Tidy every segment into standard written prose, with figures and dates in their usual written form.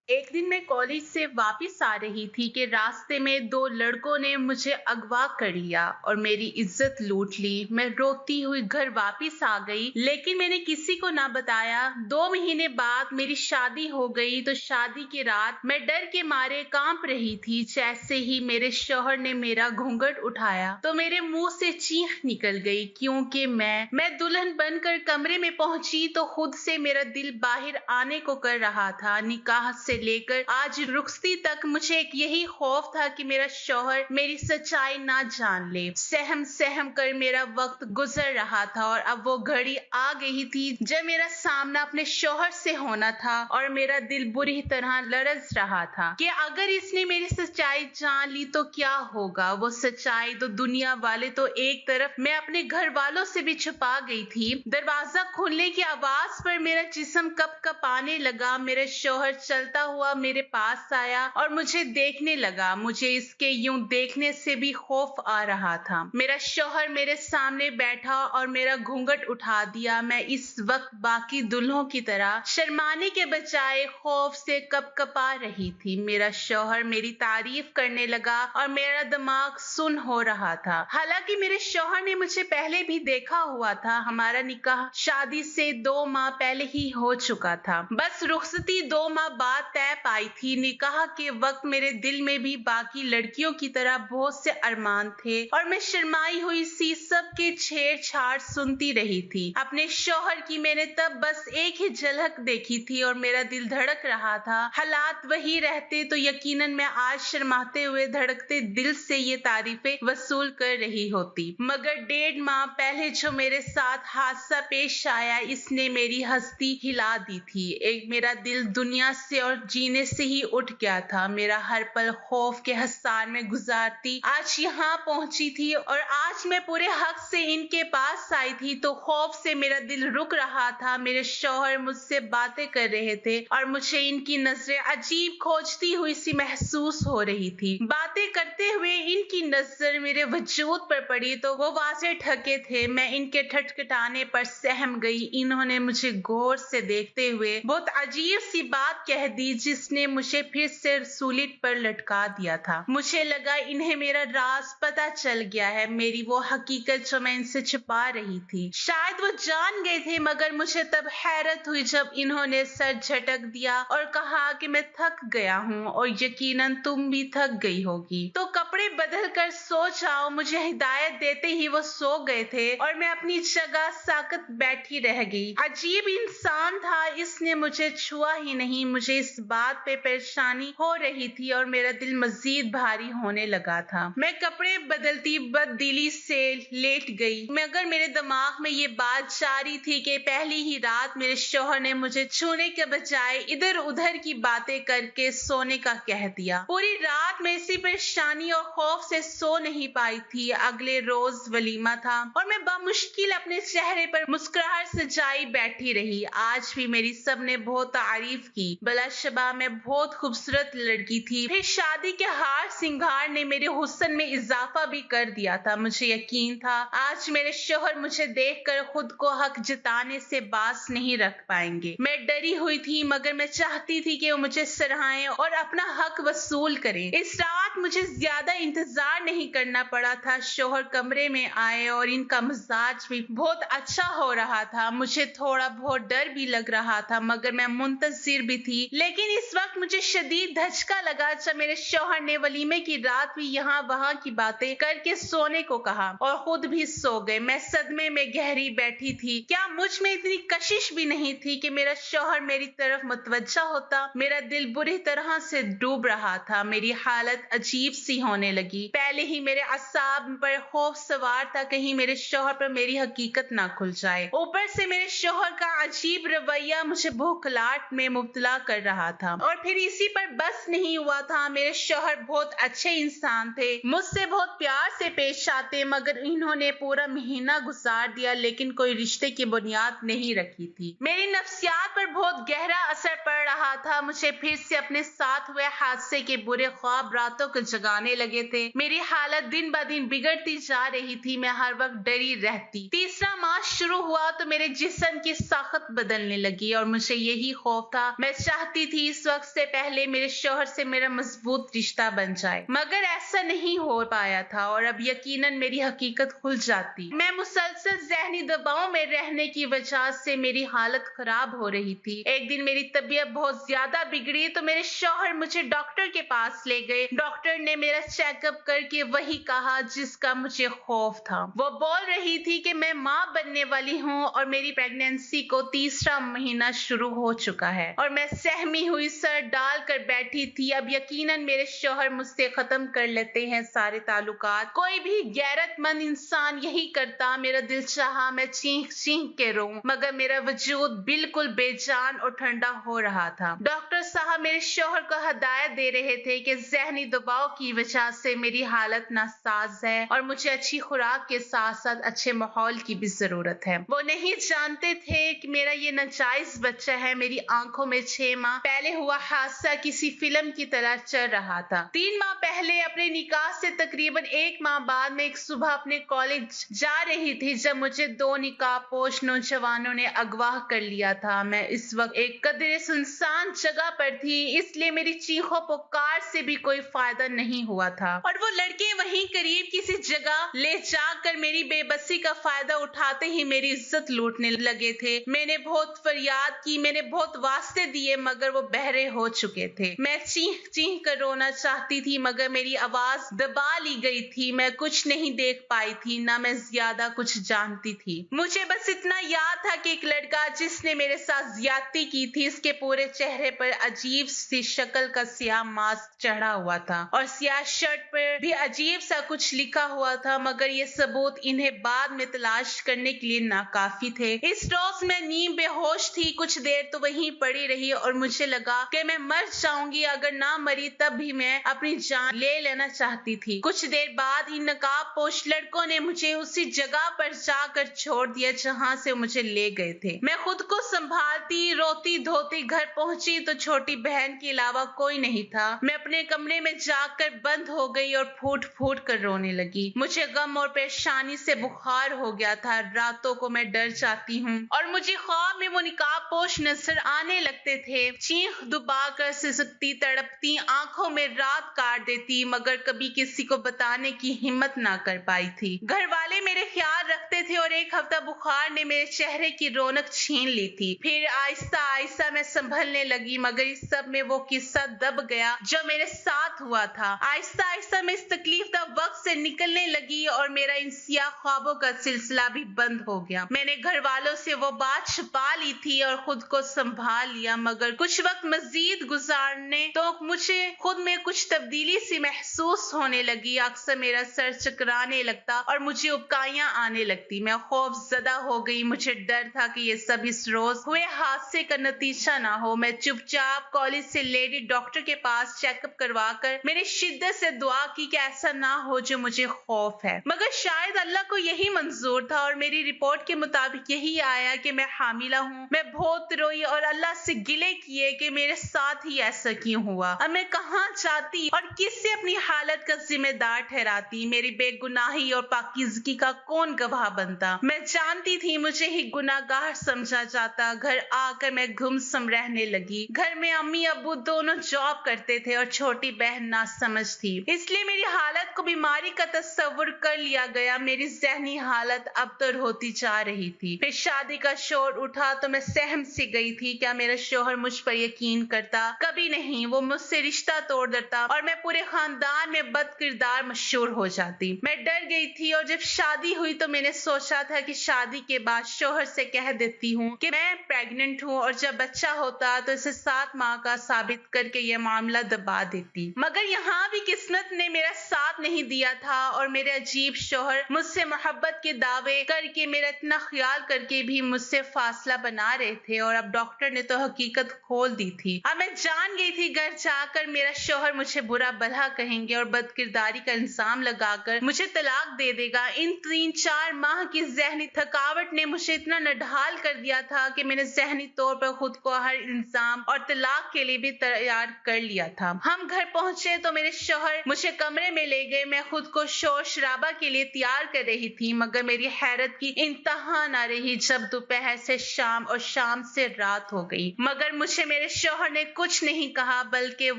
एक दिन मैं कॉलेज से वापस आ रही थी कि रास्ते में दो लड़कों ने मुझे अगवा कर लिया और मेरी इज्जत लूट ली। मैं रोती हुई घर वापस आ गई, लेकिन मैंने किसी को ना बताया। 2 महीने बाद मेरी शादी हो गई। तो शादी की रात मैं डर के मारे कांप रही थी। जैसे ही मेरे शौहर ने मेरा घूंघट उठाया तो मेरे मुंह से चीख निकल गई, क्योंकि मैं दुल्हन बनकर कमरे में पहुंची तो खुद से मेरा दिल बाहर आने को कर रहा था। निकाह से लेकर आज रुखसती तक मुझे एक यही खौफ था कि मेरा शौहर मेरी सच्चाई ना जान ले। सहम सहम कर मेरा वक्त गुजर रहा था और अब वो घड़ी आ गई थी जब मेरा सामना अपने शौहर से होना था और मेरा दिल बुरी तरह लरज रहा था कि अगर इसने मेरी सच्चाई जान ली तो क्या होगा। वो सच्चाई तो दुनिया वाले तो एक तरफ, मैं अपने घर वालों से भी छुपा गई थी। दरवाजा खुलने की आवाज पर मेरा जिस्म कप कपाने लगा। मेरा शौहर चलता हुआ मेरे पास आया और मुझे देखने लगा। मुझे इसके यूं देखने से भी खौफ आ रहा था। मेरा शौहर मेरे सामने बैठा और मेरा घूंघट उठा दिया। मैं इस वक्त बाकी दुल्हों की तरह शर्माने के बजाय खौफ से कपकपा रही थी। मेरा शौहर मेरी तारीफ करने लगा और मेरा दिमाग सुन्न हो रहा था। हालांकि मेरे शौहर ने मुझे पहले भी देखा हुआ था। हमारा निकाह शादी से 2 माह पहले ही हो चुका था। बस रुखसती 2 माह बाद तय पाई थी। निकाह के वक्त मेरे दिल में भी बाकी लड़कियों की तरह बहुत से अरमान थे और मैं शर्माई हुई सी सबके छेड़छाड़ सुनती रही थी। अपने शौहर की मैंने तब बस एक ही झलक देखी थी और मेरा दिल धड़क रहा था। हालात वही रहते तो यकीनन मैं आज शर्माते हुए धड़कते दिल से ये तारीफें वसूल कर रही होती। मगर 1.5 माह पहले जो मेरे साथ हादसा पेश आया, इसने मेरी हस्ती हिला दी थी। एक मेरा दिल दुनिया से और जीने से ही उठ गया था। मेरा हर पल खौफ के हसार में गुजारती आज यहाँ पहुंची थी और आज मैं पूरे हक से इनके पास आई थी तो खौफ से मेरा दिल रुक रहा था। मेरे शौहर मुझसे बातें कर रहे थे और मुझे इनकी नजरें अजीब खोजती हुई सी महसूस हो रही थी। बातें करते हुए इनकी नजर मेरे वजूद पर पड़ी तो वो वाजे ठके थे। मैं इनके ठटखटाने पर सहम गई। इन्होंने मुझे गौर से देखते हुए बहुत अजीब सी बात कह दी जिसने मुझे फिर से सूलीट पर लटका दिया था। मुझे लगा इन्हें मेरा राज पता चल गया है, मेरी वो हकीकत जो मैं इनसे छुपा रही थी। शायद वो जान गए थे, मगर मुझे तब हैरत हुई जब इन्होंने सर झटक दिया और कहा कि मैं थक गया हूँ और यकीनन तुम भी थक गई होगी, तो कपड़े बदल कर सो जाओ। मुझे हिदायत देते ही वो सो गए थे और मैं अपनी जगह साकत बैठी रह गई। अजीब इंसान था, इसने मुझे छुआ ही नहीं। मुझे इस बात पे परेशानी हो रही थी और मेरा दिल मजीद भारी होने लगा था। मैं कपड़े बदलती बददिली से लेट गई, मगर मेरे दिमाग में ये बात जारी थी कि पहली ही रात मेरे शौहर ने मुझे छूने के बजाय इधर उधर की बातें करके सोने का कह दिया। पूरी रात मैं इसी परेशानी और खौफ से सो नहीं पाई थी। अगले रोज वलीमा था और मैं बामुश्किल अपने चेहरे पर मुस्कुराहट सजाई बैठी रही। आज भी मेरी सबने बहुत तारीफ की। बलाशबा मैं बहुत खूबसूरत लड़की थी। फिर शादी के हार सिंगार ने मेरे हुस्न में इजाफा भी कर दिया था। मुझे यकीन था आज मेरे शौहर मुझे देखकर खुद को हक जताने से बास नहीं रख पाएंगे। मैं डरी हुई थी, मगर मैं चाहती थी कि वो मुझे सराहें और अपना हक वसूल करें। इस रात मुझे ज्यादा इंतजार नहीं करना पड़ा था। शौहर कमरे में आए और इनका मिजाज भी बहुत अच्छा हो रहा था। मुझे थोड़ा बहुत डर भी लग रहा था, मगर मैं मुंतजिर भी थी। लेकिन इस वक्त मुझे शदीद धचका लगा जब मेरे शौहर ने वलीमे की रात भी यहाँ वहाँ की बातें करके सोने को कहा और खुद भी सो गए। मैं सदमे में गहरी बैठी थी। क्या मुझ में इतनी कशिश भी नहीं थी कि मेरा शौहर मेरी तरफ मुतवज्जा होता? मेरा दिल बुरी तरह से डूब रहा था। मेरी हालत अजीब सी होने लगी। पहले ही मेरे असाब पर खौफ सवार था, कहीं मेरे शौहर पर मेरी हकीकत ना खुल जाए। ऊपर से मेरे शौहर का अजीब रवैया मुझे भूखलाहट में मुब्तला कर रहा था। और फिर इसी पर बस नहीं हुआ था। मेरे शौहर बहुत अच्छे इंसान थे, मुझसे बहुत प्यार से पेश आते, मगर इन्होंने पूरा महीना गुजार दिया लेकिन कोई रिश्ते की बुनियाद नहीं रखी थी। मेरी नफ्सियात पर बहुत गहरा असर पड़ रहा था। मुझे फिर से अपने साथ हुए हादसे के बुरे ख्वाब रातों को जगाने लगे थे। मेरी हालत दिन ब दिन बिगड़ती जा रही थी। मैं हर वक्त डरी रहती। तीसरा माह शुरू हुआ तो मेरे जिस्म की साखत बदलने लगी और मुझे यही खौफ था। मैं चाहती थी इस इस वक्त से पहले मेरे शौहर से मेरा मजबूत रिश्ता बन जाए, मगर ऐसा नहीं हो पाया था और अब यकीनन मेरी हकीकत खुल जाती। मैं मुसलसल ज़हनी दबाव में रहने की वजह से मेरी हालत खराब हो रही थी। एक दिन मेरी तबीयत बहुत ज्यादा बिगड़ी तो मेरे शौहर मुझे डॉक्टर के पास ले गए। डॉक्टर ने मेरा चेकअप करके वही कहा जिसका मुझे खौफ था। वो बोल रही थी कि मैं माँ बनने वाली हूँ और मेरी प्रेगनेंसी को तीसरा महीना शुरू हो चुका है और मैं सहमी हुई सर डाल कर बैठी थी। अब यकीनन मेरे शौहर मुझसे खत्म कर लेते हैं सारे ताल्लुकात। कोई भी गैरतमंद इंसान यही करता। मेरा दिल चाहा मैं चीख चीख के रोऊं, मगर मेरा वजूद बिल्कुल बेजान और ठंडा हो रहा था। डॉक्टर साहब मेरे शौहर को हदायत दे रहे थे कि ज़हनी दबाव की वजह से मेरी हालत नासाज है और मुझे अच्छी खुराक के साथ साथ अच्छे माहौल की भी जरूरत है। वो नहीं जानते थे कि मेरा ये नाजायज बच्चा है। मेरी आंखों में 6 माह पहले हुआ हादसा किसी फिल्म की तरह चल रहा था। 3 माह पहले अपने निकाह से तकरीबन 1 माह बाद मैं एक सुबह अपने कॉलेज जा रही थी जब मुझे 2 निकाहपोश नौजवानों ने अगवा कर लिया था। मैं इस वक्त एक कदरे सुनसान जगह पर थी, इसलिए मेरी चीखों पुकार से भी कोई फायदा नहीं हुआ था और वो लड़के वहीं करीब किसी जगह ले जाकर मेरी बेबसी का फायदा उठाते ही मेरी इज्जत लूटने लगे थे। मैंने बहुत फरियाद की, मैंने बहुत वास्ते दिए, मगर वो बहरे हो चुके थे। मैं चीख चीख कर रोना चाहती थी मगर मेरी आवाज दबा ली गई थी। मैं कुछ नहीं देख पाई थी, ना मैं ज्यादा कुछ जानती थी। मुझे बस इतना याद था कि एक लड़का जिसने मेरे साथ ज्यादती की थी, इसके पूरे चेहरे पर अजीब सी शक्ल का सियाह मास्क चढ़ा हुआ था और सियाह शर्ट पर भी अजीब सा कुछ लिखा हुआ था, मगर ये सबूत इन्हें बाद में तलाश करने के लिए नाकाफी थे। इस रोज मैं नीम बेहोश थी। कुछ देर तो वहीं पड़ी रही और मुझे लगा कि मैं मर जाऊंगी। अगर ना मरी तब भी मैं अपनी जान ले लेना चाहती थी। कुछ देर बाद ही नकाबपोश लड़कों ने मुझे उसी जगह पर जाकर छोड़ दिया जहां से मुझे ले गए थे। मैं खुद को संभालती रोती धोती घर पहुंची तो छोटी बहन के अलावा कोई नहीं था। मैं अपने कमरे में जाकर बंद हो गई और फूट फूट कर रोने लगी। मुझे गम और परेशानी से बुखार हो गया था। रातों को मैं डर जाती हूँ और मुझे ख्वाब में वो निकाबपोश नजर आने लगते थे। चीख दुबाकर सिसकती तड़पती आंखों में रात काट देती, मगर कभी किसी को बताने की हिम्मत ना कर पाई थी। घर वाले मेरे ख्याल रखते थे और एक हफ्ता बुखार ने मेरे चेहरे की रौनक छीन ली थी। फिर आहिस्ता आहिस्ता मैं संभलने लगी, मगर इस सब में वो किस्सा दब गया जो मेरे साथ हुआ था। आहिस्ता आहिस्ता मैं इस तकलीफ वक्त से निकलने लगी और मेरा इन सियाह ख्वाबों का सिलसिला भी बंद हो गया। मैंने घर वालों से वो बात छुपा ली थी और खुद को संभाल लिया, मगर कुछ वक्त मजीद गुजारने तो मुझे खुद में कुछ तब्दीली सी महसूस होने लगी। अक्सर मेरा सर चकराने लगता और मुझे उबकाइयां आने लगती। मैं खौफ ज़दा हो गई। मुझे डर था कि ये सब इस रोज हुए हादसे का नतीजा ना हो। मैं चुपचाप कॉलेज से लेडी डॉक्टर के पास चेकअप करवा कर मैंने शिद्दत से दुआ की कि ऐसा ना हो जो मुझे खौफ है, मगर शायद अल्लाह को यही मंजूर था और मेरी रिपोर्ट के मुताबिक यही आया कि मैं हामिला हूँ। मैं बहुत रोई और अल्लाह से गिले किए कि मेरे साथ ही ऐसा क्यों हुआ। अब मैं कहाँ जाती और किससे अपनी हालत का जिम्मेदार ठहराती। मेरी बेगुनाही और पाकीज़गी का कौन गवाह बनता। मैं जानती थी मुझे ही गुनाहगार समझा जाता। घर आकर मैं गुमसुम रहने लगी। घर में अम्मी अब्बू दोनों जॉब करते थे और छोटी बहन नासमझ थी, इसलिए मेरी हालत को बीमारी का तस्वुर कर लिया गया। मेरी ज़हनी हालत अबतर होती जा रही थी। फिर शादी का शोर उठा तो मैं सहम सी गई थी। क्या मेरा शौहर मुझ पर यकीन करता? कभी नहीं। वो मुझसे रिश्ता तोड़ देता और मैं पूरे खानदान में बदकिरदार मशहूर हो जाती। मैं डर गई थी और जब शादी हुई तो मैंने सोचा था कि शादी के बाद शौहर से कह देती हूँ कि मैं प्रेग्नेंट हूँ और जब बच्चा होता तो इसे 7 माह का साबित करके यह मामला दबा देती, मगर यहाँ भी किस्मत ने मेरा साथ नहीं दिया था और मेरे अजीब शौहर मुझसे मोहब्बत के दावे करके मेरा इतना ख्याल करके भी मुझसे फासला बना रहे थे और अब डॉक्टर ने तो हकीकत खोल दी थी। अब मैं जान गई थी घर जाकर मेरा शौहर मुझे बुरा भला कहेंगे और बदकिरदारी का इल्जाम लगाकर मुझे तलाक दे देगा। इन 3-4 माह की ज़हनी थकावट ने मुझे इतना नढाल कर दिया था कि मैंने ज़हनी तौर पर खुद को हर इल्जाम और तलाक के लिए भी तैयार कर लिया था। हाँ, ہم گھر پہنچے تو میرے شوہر مجھے کمرے میں لے گئے. میں خود کو شور شرابہ کے لیے تیار کر رہی تھی مگر میری حیرت کی انتہا نہ رہی جب دوپہر سے شام اور شام سے رات ہو گئی. مگر مجھے میرے شوہر نے کچھ نہیں کہا بلکہ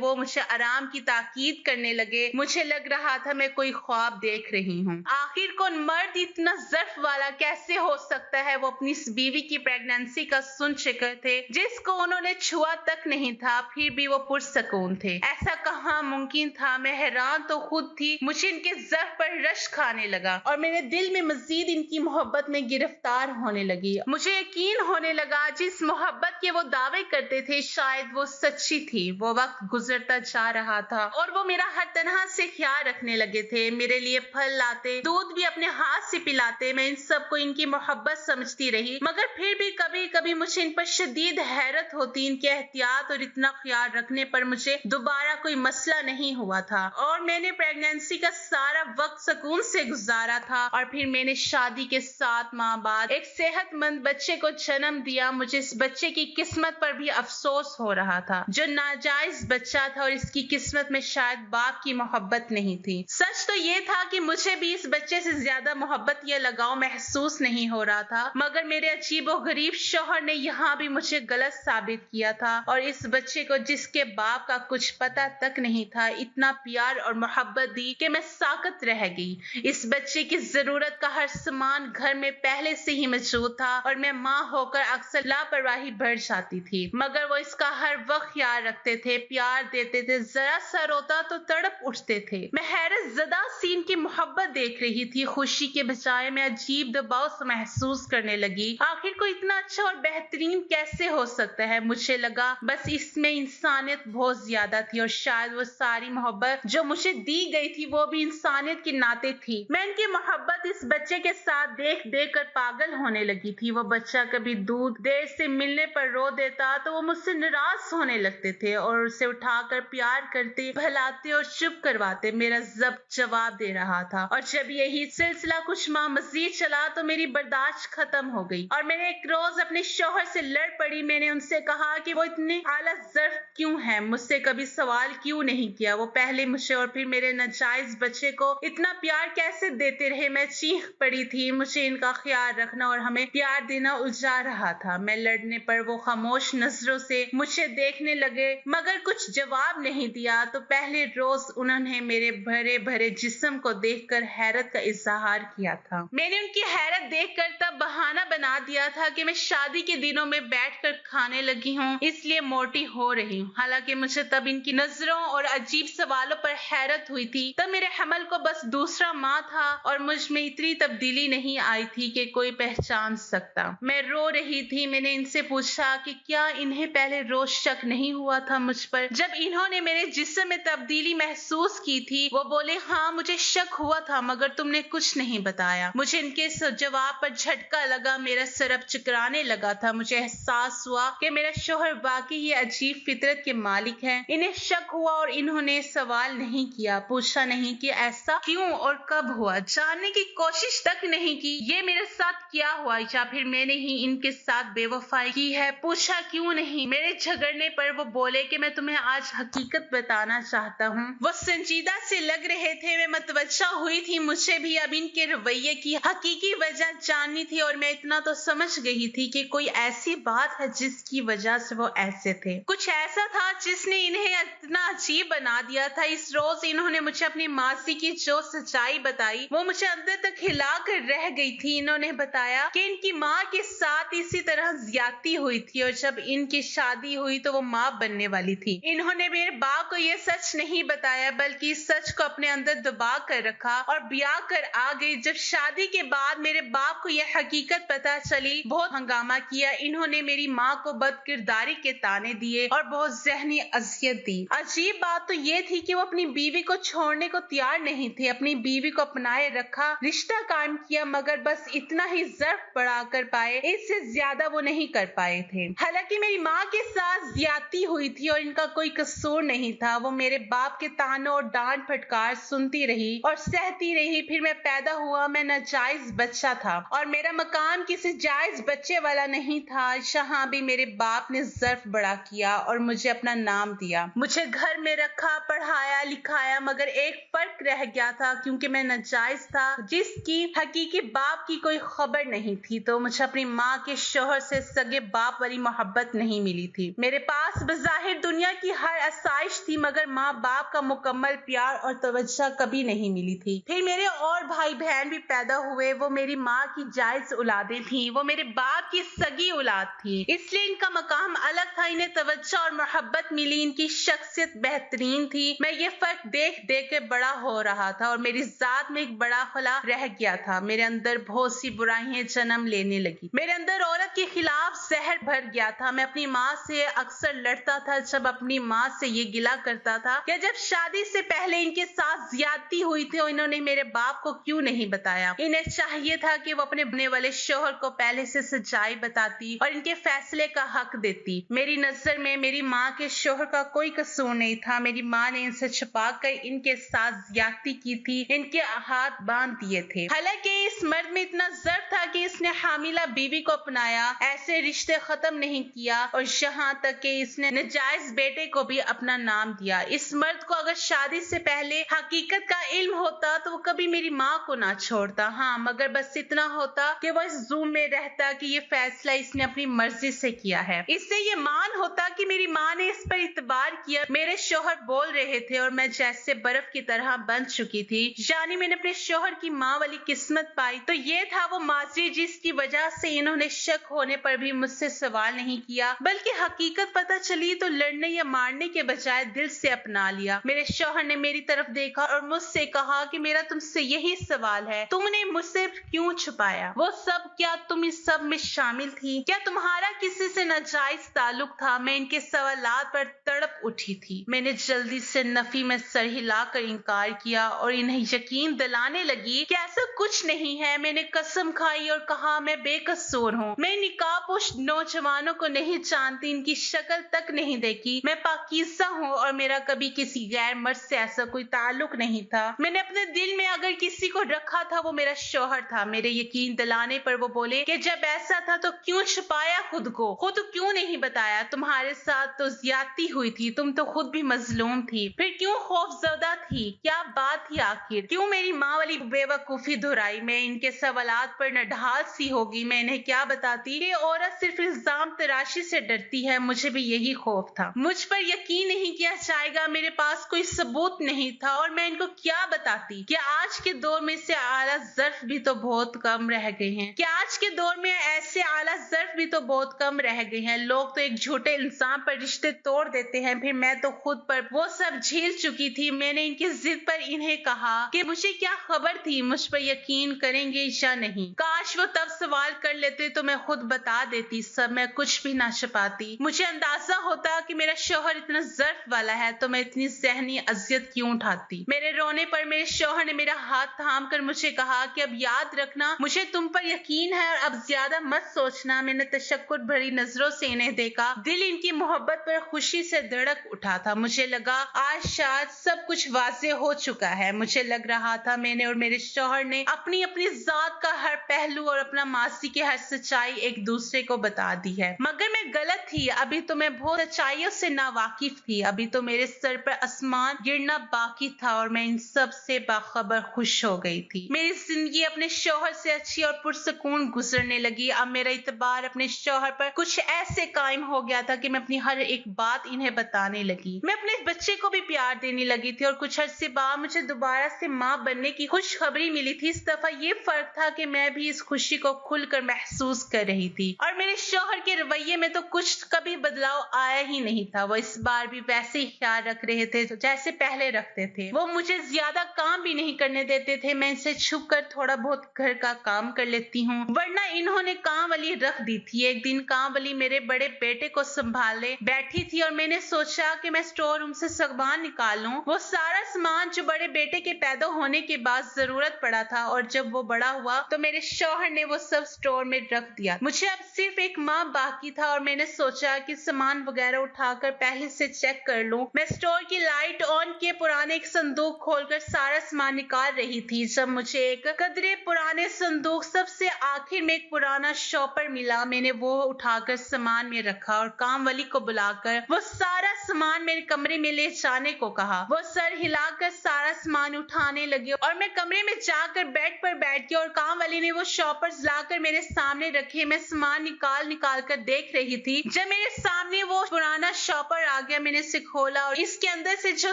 وہ مجھے آرام کی تاکید کرنے لگے. مجھے لگ رہا تھا میں کوئی خواب دیکھ رہی ہوں. آخر کون مرد اتنا ظرف والا کیسے ہو سکتا ہے؟ وہ اپنی بیوی کی پریگننسی کا سن چکے تھے جس کو انہوں نے چھوا تک نہیں تھا، پھر بھی وہ پرسکون تھے. ایسا کہاں ممکن تھا؟ میں حیران تو خود تھی. مجھے ان کے ظرف پر رشک کھانے لگا اور میرے دل میں مزید ان کی محبت میں گرفتار ہونے لگی. مجھے یقین ہونے لگا جس محبت کے وہ دعوے کرتے تھے شاید وہ سچی تھی. وہ وقت گزرتا جا رہا تھا اور وہ میرا ہر طرح سے خیال رکھنے لگے تھے. میرے لیے پھل لاتے، دودھ بھی اپنے ہاتھ سے پلاتے. میں ان سب کو ان کی محبت سمجھتی رہی مگر پھر بھی کبھی کبھی مجھے ان پر شدید حیرت ہوتی. ان کے احتیاط اور اتنا خیال رکھنے پر مجھے دوبارہ کوئی مسئلہ نہیں ہوا تھا اور میں نے پریگننسی کا سارا وقت سکون سے گزارا تھا. اور پھر میں نے شادی کے 7 ماہ بعد ایک صحت مند بچے کو جنم دیا. مجھے اس بچے کی قسمت پر بھی افسوس ہو رہا تھا جو ناجائز بچہ تھا اور اس کی قسمت میں شاید باپ کی محبت نہیں تھی. سچ تو یہ تھا کہ مجھے بھی اس بچے سے زیادہ محبت یا لگاؤ محسوس نہیں ہو رہا تھا مگر میرے عجیب و غریب شوہر نے یہاں بھی مجھے غلط ثابت کیا تھا اور اس بچے کو جس کے باپ کا کچھ پتہ تک نہیں تھا اتنا پیار اور محبت دی کہ میں ساکت رہ گئی. اس بچے کی ضرورت کا ہر سامان گھر میں پہلے سے ہی موجود تھا اور میں ماں ہو کر اکثر لاپرواہی بڑھ جاتی تھی مگر وہ اس کا ہر وقت خیال رکھتے تھے، پیار دیتے تھے. ذرا سا روتا تو تڑپ اٹھتے تھے. میں حیرت زدہ سی ان کی محبت دیکھ رہی تھی. خوشی کے بجائے میں عجیب دباؤ سے محسوس کرنے لگی. آخر کوئی اتنا اچھا اور بہترین کیسے ہو سکتا ہے؟ مجھے لگا بس اس میں انسانیت بہت زیادہ تھی اور شاید وہ ساری محبت جو مجھے دی گئی تھی وہ بھی انسانیت کے ناطے تھی. میں ان کی محبت اس بچے کے ساتھ دیکھ دیکھ کر پاگل ہونے لگی تھی. وہ بچہ کبھی دودھ دیر سے ملنے پر رو دیتا تو وہ مجھ سے ناراض ہونے لگتے تھے اور اسے اٹھا کر پیار کرتے، بہلاتے اور چپ کرواتے. میرا ضبط جواب دے رہا تھا اور جب یہی سلسلہ کچھ ماہ مزید چلا تو میری برداشت ختم ہو گئی اور میں نے ایک روز اپنے شوہر سے لڑ پڑی. میں نے ان سے کہا کہ وہ اتنے اعلیٰ ظرف کیوں ہیں، مجھ سے کبھی سوال کیوں نہیں کیا. وہ پہلے مجھے اور پھر میرے ناجائز بچے کو اتنا پیار کیسے دیتے رہے؟ میں چیخ پڑی تھی. مجھے ان کا خیال رکھنا اور ہمیں پیار دینا الجھا رہا تھا. میں لڑنے پر وہ خاموش نظروں سے مجھے دیکھنے لگے مگر کچھ جواب نہیں دیا. تو پہلے روز انہوں نے میرے بھرے بھرے جسم کو دیکھ کر حیرت کا اظہار کیا تھا. میں نے ان کی حیرت دیکھ کر تب بہانہ بنا دیا تھا کہ میں شادی کے دنوں میں بیٹھ کر کھانے لگی ہوں اس لیے موٹی ہو رہی ہوں. حالانکہ مجھے تب ان کی نظروں اور عجیب سوالوں پر حیرت ہوئی تھی. تب میرے حمل کو بس دوسرا ماہ تھا اور مجھ میں اتنی تبدیلی نہیں آئی تھی کہ کوئی پہچان سکتا. میں رو رہی تھی. میں نے ان سے پوچھا کہ کیا انہیں پہلے روز شک نہیں ہوا تھا مجھ پر جب انہوں نے میرے جسم میں تبدیلی محسوس کی تھی؟ وہ بولے ہاں مجھے شک ہوا تھا مگر تم نے کچھ نہیں بتایا. مجھے ان کے جواب پر جھٹکا لگا. میرا سر اب چکرانے لگا تھا. مجھے احساس ہوا کہ میرا شوہر واقعی یہ عجیب فطرت کے مالک ہیں. انہیں شک ہوا اور انہوں نے سوال نہیں کیا، پوچھا نہیں کہ ایسا کیوں اور کب ہوا، جاننے کی کوشش تک نہیں کی یہ میرے ساتھ کیا ہوا یا پھر میں نے ہی ان کے ساتھ بے وفائی کی ہے. پوچھا کیوں نہیں؟ میرے جھگڑنے پر وہ بولے کہ میں تمہیں آج حقیقت بتانا چاہتا ہوں. وہ سنجیدہ سے لگ رہے تھے. میں متوجہ ہوئی تھی مجھے بھی اب ان کے رویے کی حقیقی وجہ جاننی تھی اور میں اتنا تو سمجھ گئی تھی کہ کوئی ایسی بات ہے جس کی وجہ سے وہ ایسے تھے. کچھ ایسا تھا جس نے انہیں اتنا عجیب بنا دیا تھا. اس روز انہوں نے مجھے اپنی ماضی کی جو سچائی بتائی وہ مجھے اندر تک ہلا کر رہ گئی تھی. انہوں نے بتایا کہ ان کی ماں کے ساتھ اسی طرح زیادتی ہوئی تھی اور جب ان کی شادی ہوئی تو وہ ماں بننے والی تھی. انہوں نے میرے باپ کو یہ سچ نہیں بتایا بلکہ اس سچ کو اپنے اندر دبا کر رکھا اور بیاہ کر آ گئی. جب شادی کے بعد میرے باپ کو یہ حقیقت پتہ چلی بہت ہنگامہ کیا. انہوں نے میری ماں کو بد کرداری کے طعنے دیے اور بہت ذہنی اذیت دی. عجیب بات تو یہ تھی کہ وہ اپنی بیوی کو چھوڑنے کو تیار نہیں تھے. اپنی بیوی کو اپنائے رکھا، رشتہ قائم کیا مگر بس اتنا ہی ظرف بڑھا کر پائے، اس سے زیادہ وہ نہیں کر پائے تھے. حالانکہ میری ماں کے ساتھ زیادتی ہوئی تھی اور ان کا کوئی قصور نہیں تھا. وہ میرے باپ کے طعنوں اور ڈانٹ پھٹکار سنتی رہی اور سہتی رہی. پھر میں پیدا ہوا. میں ناجائز بچہ تھا اور میرا مقام کسی جائز بچے والا نہیں تھا. یہاں بھی میرے باپ نے ظرف بڑا کیا اور مجھے اپنا نام دیا. مجھے گھر میں رکھا، پڑھایا لکھایا، مگر ایک فرق رہ گیا تھا کیونکہ میں ناجائز تھا جس کی حقیقی باپ کی کوئی خبر نہیں تھی، تو مجھے اپنی ماں کے شوہر سے سگے باپ والی محبت نہیں ملی تھی۔ میرے پاس بظاہر دنیا کی ہر آسائش تھی مگر ماں باپ کا مکمل پیار اور توجہ کبھی نہیں ملی تھی۔ پھر میرے اور بھائی بہن بھی پیدا ہوئے، وہ میری ماں کی جائز اولادیں تھیں، وہ میرے باپ کی سگی اولاد تھی، اس لیے ان کا مقام الگ تھا، انہیں توجہ اور محبت ملی، ان کی شخصیت بہترین تھی۔ میں یہ فرق دیکھ دیکھ کے بڑا ہو رہا تھا اور میری ذات میں ایک بڑا خلا رہ گیا تھا، میرے اندر بہت سی برائیاں جنم لینے لگی، میرے اندر عورت کے خلاف زہر بھر گیا تھا۔ میں اپنی ماں سے اکثر لڑتا تھا، جب اپنی ماں سے یہ گلہ کرتا تھا کہ جب شادی سے پہلے ان کے ساتھ زیادتی ہوئی تھی اور انہوں نے میرے باپ کو کیوں نہیں بتایا، انہیں چاہیے تھا کہ وہ اپنے بننے والے شوہر کو پہلے سے سچائی بتاتی اور ان کے فیصلے کا حق دیتی۔ میری نظر میں میری ماں کے شوہر کا کوئی قصور نہیں تھا، میری ماں نے ان سے چھپا کر ان کے ساتھ زیادتی کی تھی، ان کے ہاتھ باندھ دیے تھے۔ حالانکہ اس مرد میں اتنا ضرف تھا کہ اس نے حاملہ بیوی کو اپنایا، ایسے رشتے ختم نہیں کیا اور یہاں تک کہ اس نے ناجائز بیٹے کو بھی اپنا نام دیا۔ اس مرد کو اگر شادی سے پہلے حقیقت کا علم ہوتا تو وہ کبھی میری ماں کو نہ چھوڑتا، ہاں مگر بس اتنا ہوتا کہ وہ اس ظلم میں رہتا کہ یہ فیصلہ اس نے اپنی مرضی سے کیا ہے۔ اس سے یہ مان ہوتا کہ میری ماں نے اس پر اعتبار کیا۔ میرے شوہر بول رہے تھے اور میں جیسے برف کی طرح بن چکی تھی، یعنی میں نے اپنے شوہر کی ماں والی قسمت پائی، تو یہ تھا وہ ماضی جس کی وجہ سے انہوں نے شک ہونے پر بھی مجھ سے سوال نہیں کیا، بلکہ حقیقت پتہ چلی تو لڑنے یا مارنے کے بجائے دل سے اپنا لیا۔ میرے شوہر نے میری طرف دیکھا اور مجھ سے کہا کہ میرا تم سے یہی سوال ہے، تم نے مجھ سے کیوں چھپایا؟ وہ سب کیا تم اس سب میں شامل تھی؟ کیا تمہارا کسی سے ناجائز تعلق تھا؟ میں ان کے سوالات پر تڑپ اٹھی تھی۔ میں نے جلدی سے نفی میں سر ہلا کر انکار کیا اور انہیں یقین دلانے لگی کہ ایسا کچھ نہیں ہے۔ میں نے قسم کھائی اور کہا میں بے قصور ہوں، میں نقاب پوش نوجوانوں کو نہیں جانتی، ان کی شکل تک نہیں دیکھی، میں پاکیزہ ہوں اور میرا کبھی کسی غیر مرد سے ایسا کوئی تعلق نہیں تھا۔ میں نے اپنے دل میں اگر کسی کو رکھا تھا وہ میرا شوہر تھا۔ میرے یقین دلانے پر وہ بولے کہ جب ایسا تھا تو کیوں چھپایا خود کو؟ خود کیوں نہیں بتایا؟ تمہارے ساتھ تو زیادتی ہوئی تھی، تم تو خود بھی مظلوم تھی، پھر کیوں خوف زدہ تھی؟ کیا بات تھی آخر؟ کیوں میری ماں والی بے وقوفی دہرائی؟ میں ان کے سوالات پر نڈھال سی ہوگی، میں انہیں کیا بتاتی کہ عورت صرف الزام تراشی سے ڈرتی ہے؟ مجھے بھی یہی خوف تھا، مجھ پر یقین نہیں کیا جائے گا، میرے پاس کوئی ثبوت نہیں تھا اور میں ان کو کیا بتاتی کہ آج کے دور میں سے اعلیٰ ظرف بھی تو بہت کم رہ گئے ہیں، کہ آج کے دور میں ایسے اعلیٰ ظرف بھی تو بہت کم رہ گئے ہیں، لوگ تو ایک جھوٹے الزام پر رشتے توڑ دیتے ہیں، پھر میں تو خود پر وہ سب جھیل چکی تھی۔ میں نے ان کی ضد پر انہیں کہا کہ مجھے کیا خبر تھی مجھ پر یقین کریں گے یا نہیں، کاش وہ تب سوال کر لیتے تو میں خود بتا دیتی سب، میں کچھ بھی نہ چھپاتی۔ مجھے اندازہ ہوتا کہ میرا شوہر اتنا ظرف والا ہے تو میں اتنی ذہنی اذیت کیوں اٹھاتی۔ میرے رونے پر میرے شوہر نے میرا ہاتھ تھام کر مجھے کہا کہ اب یاد رکھنا مجھے تم پر یقین ہے اور اب زیادہ مت سوچنا۔ میں نے تشکر بھری نظروں سے انہیں دیکھا، دل ان کی محبت پر خوشی سے دھڑک اٹھا تھا۔ مجھے لگا آج شاید سب کچھ واضح ہو چکا ہے۔ مجھے لگ رہا تھا میں نے اور میرے شوہر نے اپنی ذات کا ہر پہلو اور اپنا ماضی کی ہر سچائی ایک دوسرے کو بتا دی ہے، مگر میں غلط تھی، ابھی تو میں بہت سچائیوں سے ناواقف تھی، ابھی تو میرے سر پر آسمان گرنا باقی تھا اور میں ان سب سے باخبر خوش ہو گئی تھی۔ میری زندگی اپنے شوہر سے اچھی اور پرسکون گزرنے لگی۔ اب میرا اعتبار اپنے شوہر پر کچھ ایسے قائم ہو گیا تھا کہ میں اپنی ہر ایک بات انہیں بتانے لگی، میں اپنے بچے کو بھی پیار دینے لگی تھی اور کچھ عرصے بعد مجھے دوبارہ سے ماں بننے کی خوشخبری ملی تھی۔ اس دفعہ یہ فرق تھا کہ میں بھی اس خوشی کو کھل کر محسوس کر رہی تھی اور میرے شوہر کے رویے میں تو کچھ کبھی بدلاؤ آیا ہی نہیں تھا۔ وہ اس بار بھی ویسے ہی خیال رکھ رہے تھے جیسے پہلے رکھتے تھے، وہ مجھے زیادہ کام بھی نہیں کرنے دیتے تھے، میں ان سے چھپ کر تھوڑا بہت گھر کا کام کر لیتی ہوں، ورنہ انہوں نے کام والی رکھ دی تھی۔ ایک دن کام والی میرے بڑے بیٹے کو سنبھالے بیٹھی تھی اور میں نے سوچا کہ میں اسٹور روم سے سامان نکالوں، وہ سارا سامان جو بڑے بیٹے کے پیدا ہونے کے بعد ضرورت پڑا تھا، اور جب وہ بڑا ہوا تو میرے شوہر نے وہ سب اسٹور میں رکھ دیا۔ مجھے اب صرف ایک ماہ باقی تھا اور میں نے سوچا کہ سامان وغیرہ اٹھا کر پہلے سے چیک کر لوں۔ میں اسٹور स्टोर की लाइट ऑन किए पुराने एक संदूक खोलकर सारा सामान निकाल रही थी जब मुझे एक कदरे पुराने संदूक सबसे आखिर में एक पुराना शॉपर मिला। मैंने वो उठाकर सामान में रखा और काम वाली को बुलाकर वो सारा सामान मेरे कमरे में ले जाने को कहा। वो सर हिलाकर सारा सामान उठाने लगी और मैं कमरे में जाकर बेड पर बैठ गई और काम वाली ने वो शॉपर्स लाकर मेरे सामने रखे। मैं सामान निकाल कर देख रही थी जब मेरे सामने वो पुराना शॉपर आ गया। मैंने इसे खोला और इसके अंदर से जो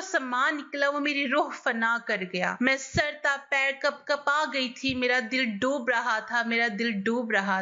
सामान निकला वो मेरी रूह फना कर गया। मैं सरता पैर कपा गई थी। मेरा दिल डूब रहा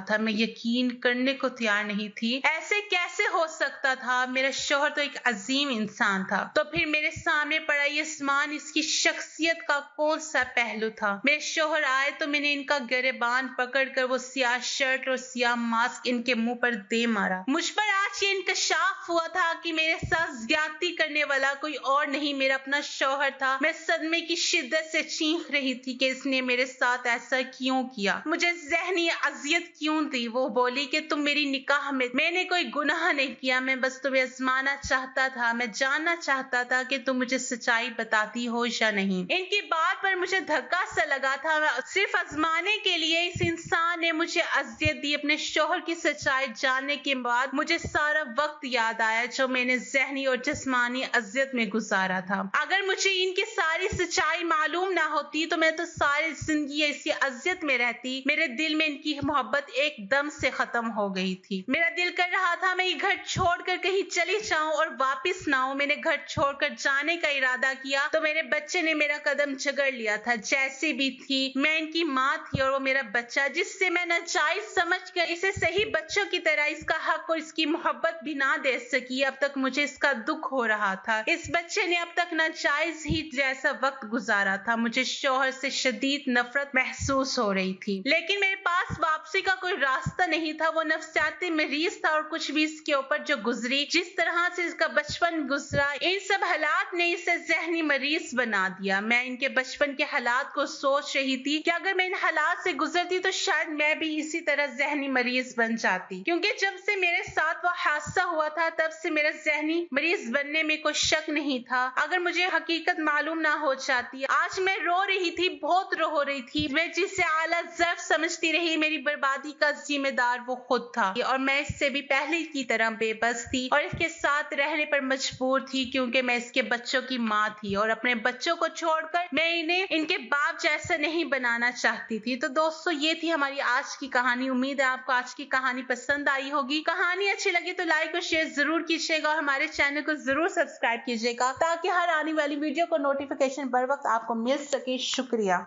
था। मैं यकीन करने को तैयार नहीं थी। ऐसे कैसे हो सकता था? मेरा शौहर तो एक अजीम इंसान था। तो फिर मेरे सामने पड़ा ये सामान इसकी शख्सियत का कौन सा पहलू था? मेरे शौहर आए तो मैंने इनका गिरबान पकड़कर वो सियाह शर्ट और सियाह मास्क इनके मुंह पर दे मारा। मुझ पर आज ये इंकशाफ हुआ था कि मेरे साथ ज्यादती करने वाला कोई और नहीं, मेरा अपना शौहर था। मैं सदमे की शिद्दत से चीख रही थी कि इसने मेरे साथ ऐसा क्यों किया, मुझे ज़हनी अजियत क्यों दी। वो बोली कि तुम मेरी निकाह में, मैंने कोई गुनाह नहीं किया, मैं बस तुम्हें आजमाना चाहता था। मैं जानना चाहता था कि तुम मुझे सच्चाई बताती हो या नहीं। इनकी बात पर मुझे धक्का सा लगा था। सिर्फ आजमाने के लिए इस इंसान ने मुझे अजियत दी। अपने शौहर की सच्चाई जानने के बाद मुझे सारा वक्त याद आया जो मैंने ज़हनी और जिस्मानी अजियत में गुजारा था। अगर मुझे इनकी सारी सच्चाई मालूम ना होती तो मैं तो सारी जिंदगी ऐसी अजियत में रहती। मेरे दिल में इनकी मोहब्बत एकदम से खत्म हो गई थी। मेरा दिल कर रहा था मैं ये घर छोड़कर कहीं चली जाऊं और वापस ना आऊं। मैंने घर छोड़कर जाने का इरादा किया तो मेरे बच्चे ने मेरा कदम झगड़ लिया था। जैसे भी थी मैं इनकी माँ थी और वो मेरा बच्चा, जिससे मैं नाजायज समझकर इसे सही बच्चों की तरह इसका हक और इसकी मोहब्बत भी ना दे सकी। अब तक मुझे इसका दुख हो रहा था। इस बच्चे ने अब तक नाजायज ही जैसा वक्त गुजारा था। मुझे शौहर से शदीद नफरत महसूस हो रही थी, लेकिन मेरे पास वापसी का कोई रास्ता नहीं था। वो नफ्सियाती मरीज था और कुछ भी इसके ऊपर जो गुजरी, जिस तरह से इसका बचपन गुजरा, इन सब हालात ने इसे ज़हनी मरीज बना दिया। मैं इनके बचपन के हालात को सोच रही थी कि अगर मैं इन हालात से गुजरती तो शायद मैं भी इसी तरह ज़हनी मरीज बन जाती, क्योंकि जब से मेरे साथ वो हादसा हुआ था तब से मेरा ज़हनी मरीज बनने में कोई शक नहीं था। अगर मुझे हकीकत मालूम ना हो जाती। आज मैं रो रही थी, बहुत रो रही थी। मैं जिसे आला ज़र्फ समझती रही, मेरी बर्बादी का जिम्मेदार वो खुद था और मैं इससे भी पहले की तरह बेबस थी और इसके साथ रहने पर मजबूर थी, क्योंकि मैं इसके बच्चों की माँ थी और अपने बच्चों को छोड़कर मैं इन्हें इनके बाप जैसा नहीं बनाना चाहती थी। तो दोस्तों, ये थी हमारी आज की कहानी। उम्मीद है आपको आज की कहानी पसंद आई होगी। कहानी अच्छी लगी तो लाइक और शेयर जरूर कीजिएगा और हमारे चैनल को जरूर सब्सक्राइब कीजिएगा ताकि हर आने वाली वीडियो को नोटिफिकेशन बर वक्त आपको मिल सके। शुक्रिया।